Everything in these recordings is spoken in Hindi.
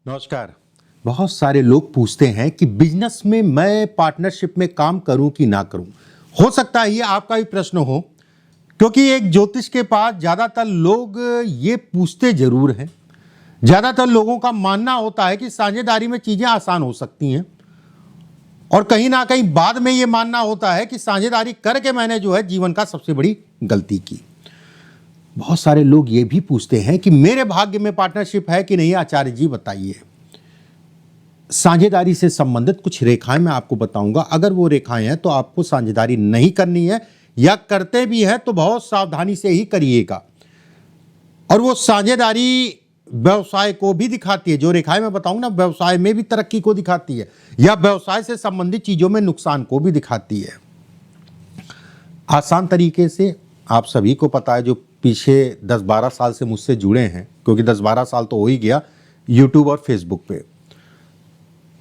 नमस्कार। बहुत सारे लोग पूछते हैं कि बिजनेस में मैं पार्टनरशिप में काम करूं कि ना करूं। हो सकता है ये आपका भी प्रश्न हो, क्योंकि एक ज्योतिष के पास ज़्यादातर लोग ये पूछते जरूर हैं। ज़्यादातर लोगों का मानना होता है कि साझेदारी में चीज़ें आसान हो सकती हैं, और कहीं ना कहीं बाद में ये मानना होता है कि साझेदारी करके मैंने जो है जीवन का सबसे बड़ी गलती की। बहुत सारे लोग ये भी पूछते हैं कि मेरे भाग्य में पार्टनरशिप है कि नहीं, आचार्य जी बताइए। साझेदारी से संबंधित कुछ रेखाएं मैं आपको बताऊंगा। अगर वो रेखाएं हैं तो आपको साझेदारी नहीं करनी है, या करते भी हैं तो बहुत सावधानी से ही करिएगा। और वो साझेदारी व्यवसाय को भी दिखाती है। जो रेखाएं मैं बताऊंगा ना, व्यवसाय में भी तरक्की को दिखाती है, या व्यवसाय से संबंधित चीजों में नुकसान को भी दिखाती है। आसान तरीके से आप सभी को पता है, जो पीछे 10-12 साल से मुझसे जुड़े हैं, क्योंकि 10-12 साल तो हो ही गया यूट्यूब और फेसबुक पे,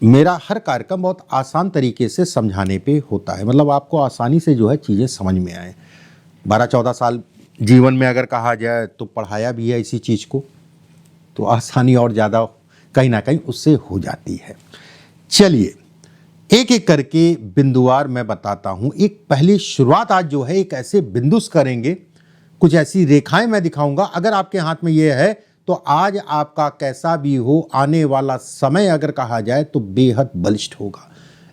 मेरा हर कार्यक्रम बहुत आसान तरीके से समझाने पे होता है। मतलब आपको आसानी से जो है चीज़ें समझ में आए। 12-14 साल जीवन में अगर कहा जाए तो पढ़ाया भी है इसी चीज़ को, तो आसानी और ज़्यादा कहीं ना कहीं उससे हो जाती है। चलिए एक एक करके बिंदुवार मैं बताता हूँ। एक पहली शुरुआत आज जो है एक ऐसे बिंदु से करेंगे, कुछ ऐसी रेखाएं मैं दिखाऊंगा। अगर आपके हाथ में ये है तो आज आपका कैसा भी हो, आने वाला समय अगर कहा जाए तो बेहद बलिष्ठ होगा।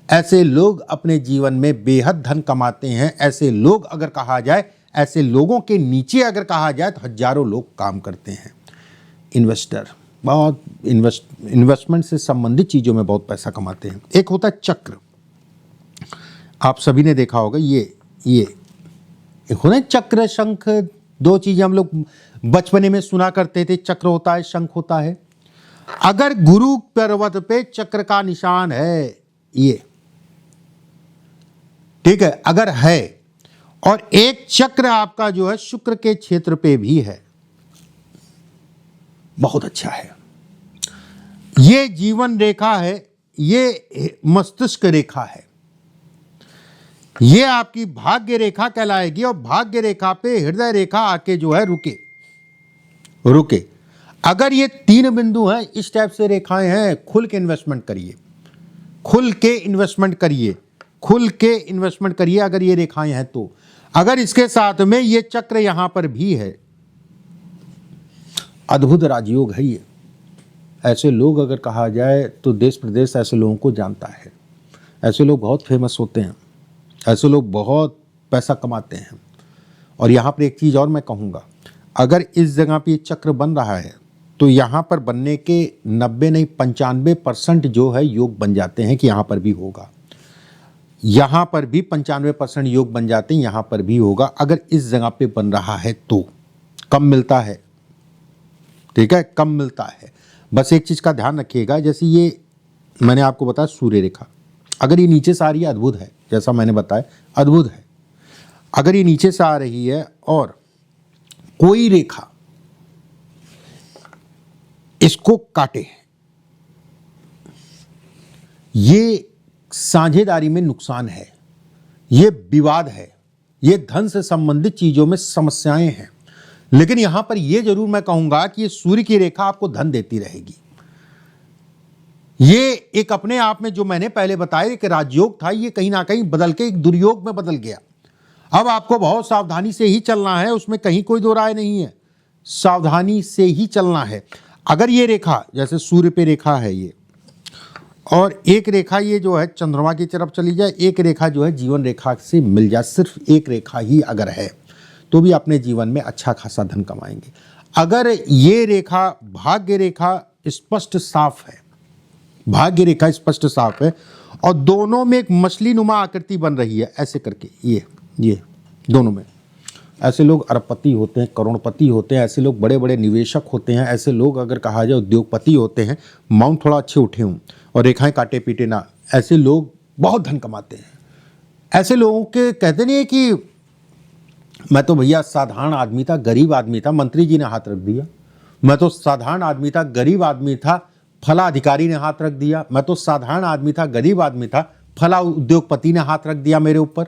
ऐसे लोग अपने जीवन में बेहद धन कमाते हैं। ऐसे लोग अगर कहा जाए, ऐसे लोगों के नीचे अगर कहा जाए तो हजारों लोग काम करते हैं। इन्वेस्टर बहुत इन्वेस्टमेंट से संबंधित चीज़ों में बहुत पैसा कमाते हैं। एक होता है चक्र, आप सभी ने देखा होगा। ये एक होता है चक्र, शंख, दो चीज़ें हम लोग बचपने में सुना करते थे। चक्र होता है, शंख होता है। अगर गुरु पर्वत पे चक्र का निशान है, ये ठीक है, अगर है, और एक चक्र आपका जो है शुक्र के क्षेत्र पे भी है, बहुत अच्छा है। ये जीवन रेखा है, ये मस्तिष्क रेखा है, ये आपकी भाग्य रेखा कहलाएगी। और भाग्य रेखा पे हृदय रेखा आके जो है रुके। अगर ये 3 बिंदु हैं, इस टाइप से रेखाएं हैं, खुल के इन्वेस्टमेंट करिए, खुल के इन्वेस्टमेंट करिए, खुल के इन्वेस्टमेंट करिए अगर ये रेखाएं हैं तो। अगर इसके साथ में ये चक्र यहां पर भी है, अद्भुत राजयोग है ये। ऐसे लोग अगर कहा जाए तो देश प्रदेश ऐसे लोगों को जानता है। ऐसे लोग बहुत फेमस होते हैं, ऐसे लोग बहुत पैसा कमाते हैं। और यहाँ पर एक चीज़ और मैं कहूँगा, अगर इस जगह पे ये चक्र बन रहा है तो यहाँ पर बनने के 90 नहीं 95% जो है योग बन जाते हैं कि यहाँ पर भी होगा। यहाँ पर भी 95% योग बन जाते हैं, यहाँ पर भी होगा। अगर इस जगह पे बन रहा है तो कम मिलता है, ठीक है, कम मिलता है। बस एक चीज़ का ध्यान रखिएगा, जैसे ये मैंने आपको बताया सूर्य रेखा, अगर ये नीचे से आ रही है अद्भुत है, जैसा मैंने बताया अद्भुत है। अगर ये नीचे से आ रही है और कोई रेखा इसको काटे, ये साझेदारी में नुकसान है, ये विवाद है, ये धन से संबंधित चीजों में समस्याएं हैं। लेकिन यहां पर यह जरूर मैं कहूंगा कि ये सूर्य की रेखा आपको धन देती रहेगी। ये एक अपने आप में, जो मैंने पहले बताया एक राजयोग था, ये कहीं ना कहीं बदल के एक दुर्योग में बदल गया। अब आपको बहुत सावधानी से ही चलना है, उसमें कहीं कोई दो राय नहीं है, सावधानी से ही चलना है। अगर ये रेखा जैसे सूर्य पे रेखा है ये, और एक रेखा ये जो है चंद्रमा की तरफ चली जाए, एक रेखा जो है जीवन रेखा से मिल जाए, सिर्फ एक रेखा ही अगर है तो भी अपने जीवन में अच्छा खासा धन कमाएंगे। अगर ये रेखा भाग्य रेखा स्पष्ट साफ है, भाग्य रेखा स्पष्ट साफ है, और दोनों में एक मछली नुमा आकृति बन रही है ऐसे करके, ये दोनों में, ऐसे लोग अरबपति होते हैं, करोड़पति होते हैं, ऐसे लोग बड़े बड़े निवेशक होते हैं, ऐसे लोग अगर कहा जाए उद्योगपति होते हैं, माउंट थोड़ा अच्छे उठे हों और रेखाएं काटे पीटे ना, ऐसे लोग बहुत धन कमाते हैं। ऐसे लोगों के कहते नहीं है कि मैं तो भैया साधारण आदमी था, गरीब आदमी था, मंत्री जी ने हाथ रख दिया। मैं तो साधारण आदमी था, गरीब आदमी था, फला अधिकारी ने हाथ रख दिया। मैं तो साधारण आदमी था, गरीब आदमी था, फला उद्योगपति ने हाथ रख दिया मेरे ऊपर।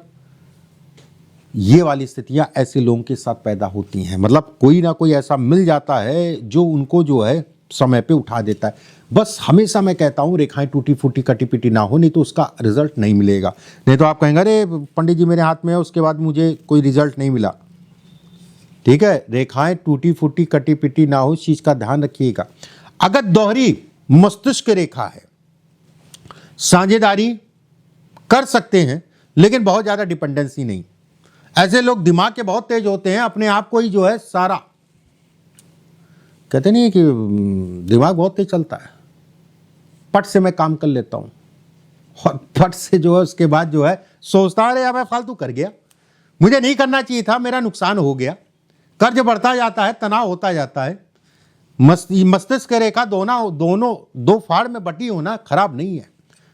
ये वाली स्थितियां ऐसे लोगों के साथ पैदा होती हैं। मतलब कोई ना कोई ऐसा मिल जाता है जो उनको जो है समय पे उठा देता है। बस हमेशा मैं कहता हूँ रेखाएं टूटी फूटी कटी पिटी ना हो, नहीं तो उसका रिजल्ट नहीं मिलेगा। नहीं तो आप कहेंगे अरे पंडित जी मेरे हाथ में है, उसके बाद मुझे कोई रिजल्ट नहीं मिला। ठीक है, रेखाएं टूटी फूटी कटी पिटी ना हो, इस चीज का ध्यान रखिएगा। अगर दोहरी मस्तिष्क रेखा है, साझेदारी कर सकते हैं लेकिन बहुत ज्यादा डिपेंडेंसी नहीं। ऐसे लोग दिमाग के बहुत तेज होते हैं, अपने आप को ही जो है सारा, कहते नहीं है कि दिमाग बहुत तेज चलता है, पट से मैं काम कर लेता हूं और पट से जो है उसके बाद जो है सोचता अरे यार मैं फालतू कर गया, मुझे नहीं करना चाहिए था, मेरा नुकसान हो गया। कर्ज बढ़ता जाता है, तनाव होता जाता है। मस्तिष्क रेखा दोनों दो फाड़ में बटी होना खराब नहीं है,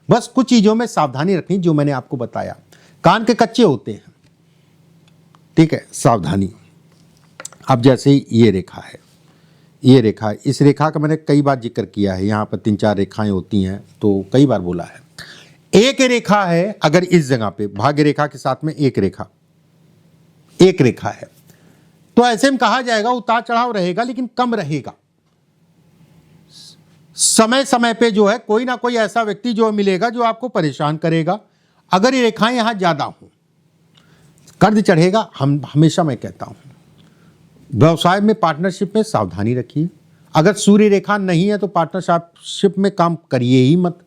बस कुछ चीजों में सावधानी रखनी जो मैंने आपको बताया। कान के कच्चे होते हैं, ठीक है, सावधानी। अब जैसे ये रेखा है, ये रेखा, इस रेखा का मैंने कई बार जिक्र किया है, यहाँ पर 3-4 रेखाएं होती हैं तो कई बार बोला है। एक रेखा है, अगर इस जगह पे भाग्य रेखा के साथ में एक रेखा है तो ऐसे में कहा जाएगा उतार चढ़ाव रहेगा लेकिन कम रहेगा। समय समय पे जो है कोई ना कोई ऐसा व्यक्ति जो मिलेगा जो आपको परेशान करेगा। अगर ये रेखाएं यहां ज्यादा हो, कर्ज चढ़ेगा। हम हमेशा मैं कहता हूं व्यवसाय में पार्टनरशिप में सावधानी रखिए। अगर सूर्य रेखा नहीं है तो पार्टनरशिप में काम करिए ही मत।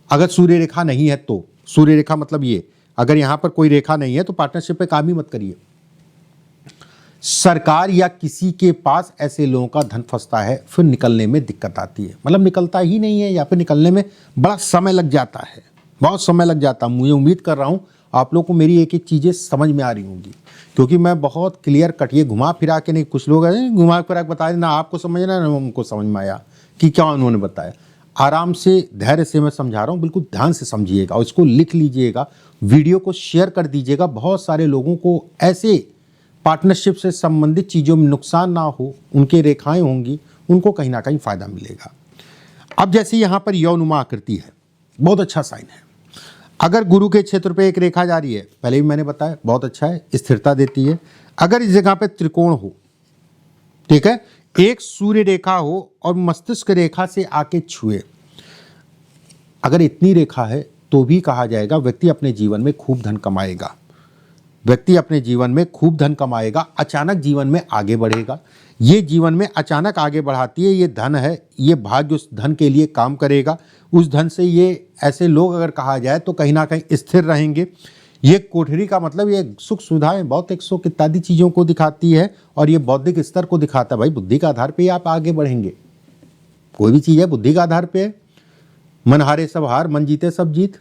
अगर सूर्य रेखा नहीं है तो, सूर्य रेखा मतलब ये, अगर यहां पर कोई रेखा नहीं है तो पार्टनरशिप में काम ही मत करिए। सरकार या किसी के पास ऐसे लोगों का धन फंसता है, फिर निकलने में दिक्कत आती है, मतलब निकलता ही नहीं है या फिर निकलने में बड़ा समय लग जाता है, बहुत समय लग जाता है। मुझे उम्मीद कर रहा हूं आप लोगों को मेरी एक एक चीज़ें समझ में आ रही होंगी, क्योंकि मैं बहुत क्लियर कट, ये घुमा फिरा के नहीं, कुछ लोग घुमा फिरा के बता देना, आपको समझना ना उनको समझ में आया कि क्या उन्होंने बताया। आराम से धैर्य से मैं समझा रहा हूँ, बिल्कुल ध्यान से समझिएगा और इसको लिख लीजिएगा, वीडियो को शेयर कर दीजिएगा। बहुत सारे लोगों को ऐसे पार्टनरशिप से संबंधित चीज़ों में नुकसान ना हो, उनके रेखाएं होंगी, उनको कहीं ना कहीं फायदा मिलेगा। अब जैसे यहाँ पर यौनुमा आकृति है, बहुत अच्छा साइन है। अगर गुरु के क्षेत्र पे एक रेखा जा रही है, पहले भी मैंने बताया, बहुत अच्छा है, स्थिरता देती है। अगर इस जगह पे त्रिकोण हो, ठीक है, एक सूर्य रेखा हो और मस्तिष्क रेखा से आके छुए, अगर इतनी रेखा है तो भी कहा जाएगा व्यक्ति अपने जीवन में खूब धन कमाएगा, व्यक्ति अपने जीवन में खूब धन कमाएगा, अचानक जीवन में आगे बढ़ेगा। ये जीवन में अचानक आगे बढ़ाती है, ये धन है, ये भाग्य उस धन के लिए काम करेगा। उस धन से ये ऐसे लोग अगर कहा जाए तो कहीं ना कहीं स्थिर रहेंगे। ये कोठरी का मतलब ये सुख सुविधाएं, भौतिक सुख इत्यादि चीज़ों को दिखाती है और ये बौद्धिक स्तर को दिखाता है। भाई बुद्धि के आधार पर ही आप आगे बढ़ेंगे, कोई भी चीज़ है बुद्धि के आधार पर। मन हारे सब हार, मन जीते सब जीत,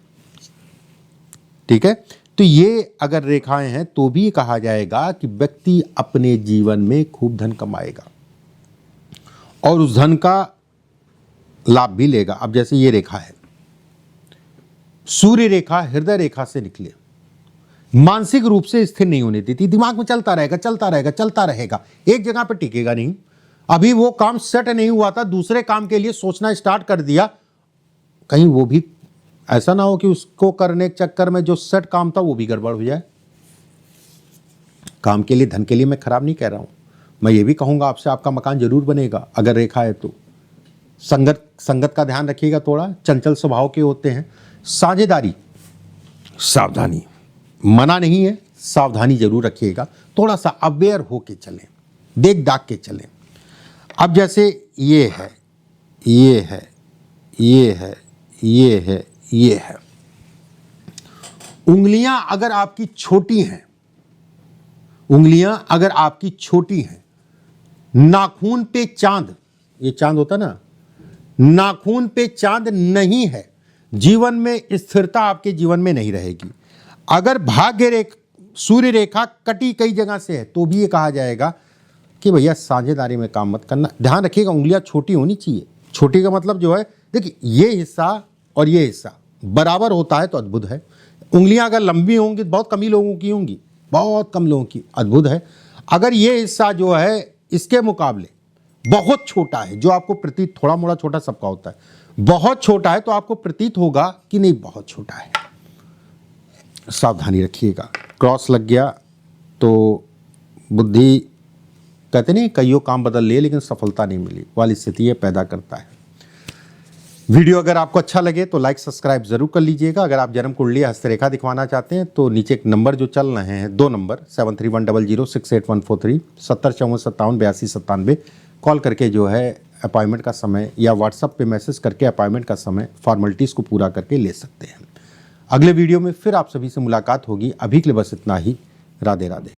ठीक है। तो ये अगर रेखाएं हैं तो भी कहा जाएगा कि व्यक्ति अपने जीवन में खूब धन कमाएगा और उस धन का लाभ भी लेगा। अब जैसे ये रेखा है, सूर्य रेखा हृदय रेखा से निकले, मानसिक रूप से स्थिर नहीं होने देती, दिमाग में चलता रहेगा चलता रहेगा चलता रहेगा, एक जगह पर टिकेगा नहीं। अभी वो काम सेट नहीं हुआ था, दूसरे काम के लिए सोचना स्टार्ट कर दिया, कहीं वो भी ऐसा ना हो कि उसको करने के चक्कर में जो सेट काम था वो भी गड़बड़ हो जाए। काम के लिए, धन के लिए मैं खराब नहीं कह रहा हूं, मैं ये भी कहूंगा आपसे आपका मकान जरूर बनेगा अगर रेखा है तो। संगत का ध्यान रखिएगा, थोड़ा चंचल स्वभाव के होते हैं। साझेदारी सावधानी, मना नहीं है, सावधानी जरूर रखिएगा, थोड़ा सा अवेयर होके चलें, देख दाख के चलें। अब जैसे ये है, ये है, ये है, ये है, ये है, उंगलियां अगर आपकी छोटी हैं, उंगलियां अगर आपकी छोटी हैं, नाखून पे चांद, ये चांद होता ना, नाखून पे चांद नहीं है, जीवन में स्थिरता आपके जीवन में नहीं रहेगी। अगर भाग्य रेखा, सूर्य रेखा कटी कई जगह से है तो भी ये कहा जाएगा कि भैया साझेदारी में काम मत करना। ध्यान रखिएगा उंगलियां छोटी होनी चाहिए। छोटी का मतलब जो है, देखिए ये हिस्सा और ये हिस्सा बराबर होता है तो अद्भुत है। उंगलियां अगर लंबी होंगी, बहुत कम ही लोगों की होंगी, बहुत कम लोगों की, अद्भुत है। अगर ये हिस्सा जो है इसके मुकाबले बहुत छोटा है, जो आपको प्रतीत, थोड़ा मोड़ा छोटा सबका होता है, बहुत छोटा है तो आपको प्रतीत होगा कि नहीं बहुत छोटा है, सावधानी रखिएगा। क्रॉस लग गया तो बुद्धि कहते नहीं कईयों काम बदल लिए लेकिन सफलता नहीं मिली, वाली स्थिति ये पैदा करता है। वीडियो अगर आपको अच्छा लगे तो लाइक सब्सक्राइब जरूर कर लीजिएगा। अगर आप जन्म कुंडली हस्तरेखा दिखवाना चाहते हैं तो नीचे एक नंबर जो चल रहे हैं, 2 नंबर 7310068143 7054578297 कॉल करके जो है अपॉइंटमेंट का समय या व्हाट्सएप पे मैसेज करके अपॉइंटमेंट का समय फॉर्मेलिटीज़ को पूरा करके ले सकते हैं। अगले वीडियो में फिर आप सभी से मुलाकात होगी। अभी के लिए बस इतना ही। राधे राधे।